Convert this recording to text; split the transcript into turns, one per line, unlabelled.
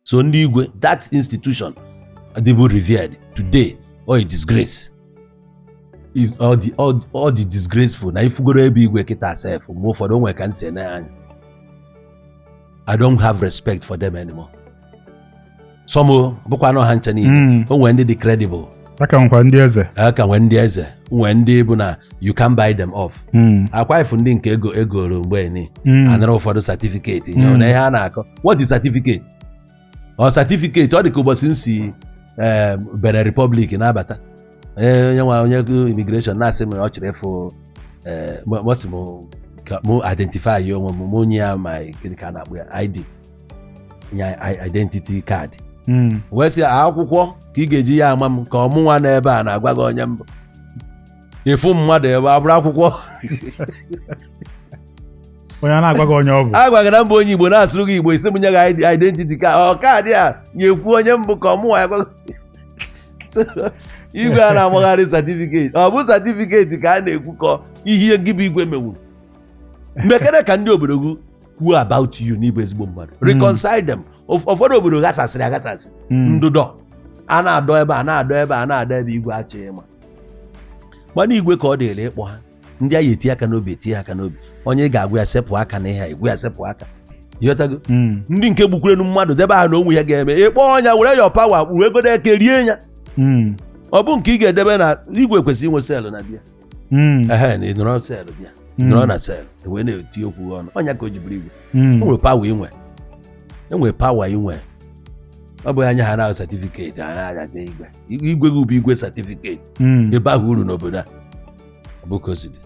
So ndị Igwe, that institution they be revered today or a disgrace. If all the disgraceful na ifugoro ebe Igwe kita self mgbe ụfọdụ onwe ka nsi na anya. I don't have respect for them anymore. Some bụkwa na ha ncha niile onwe ndị dị credible.
Aka nkwa ndị eze.
Aka nwe ndị eze, nwe ndị bụ na you can buy them off. Akwa ifu ndị nke egoro mgbe ni anara ụfọdụ certificate na ihe a na-akọ. What is certificate? Or certificate ọ dị ka ụbọchị nsi Benin Republic na-abata. Onye immigration na-asị m ọ chịrị efu mo identify yo mo onye ya ma ka na-akpọ ya ID. Ya identity card. Wee sị akwụkwọ ka ị ga-eji ya ama m ka ọmụnwa n'ebe a na-agwa gị onye mbụ ịfụ mmadụ ebe abụrụ akwụkwọ
onye na-agwa gị onye ọ bụ
agwaghị na mbụ onye Igbo na-asụrụ gị Igbo isi m nye gị identity card kaadị a nyekwu onye mbụ ka ọmụnwa ya gwa Igwe a na-amagharị certificate ọ bụ certificate ka a na-ekwu ka ihe gị bụ Igwe menwuru mekere ka ndị obodo gị kwuo about you n'ịbụ ezigbo mmadụ reconcile them. Ụfọdụ obodo gasasịrị agasasị ndụdọ a na-adọ ebe a na-adọ ebe Igwe achịghị ma mana Igwe ka ọ dịrị ịkpọ ha ndị a ya eti aka n'obi onye ga-agwa ya sepụ aka na ihe a egwu ya sepụ aka ịghọtago ndị nke gbukwurenu mmadụ debe ha na onwe ya ga-eme ịkpọ ọnya were ya pawa kpuru egodo eke rie ya ọ bụ nke ị ga-edebe na Igwe kwesịrị inwe selụ na bịa na ịnọrọ selụ bịa nọrọ na selụ wee na-eti okwu ọnụ ọnya ka o jiburu Igwe enwere pawa inwe ọ bụ anya ha na certificate ha na-ajazi Igwe gị bụ Igwe certificate ebe ahụ uru n'obodo a bụ ka o si dị.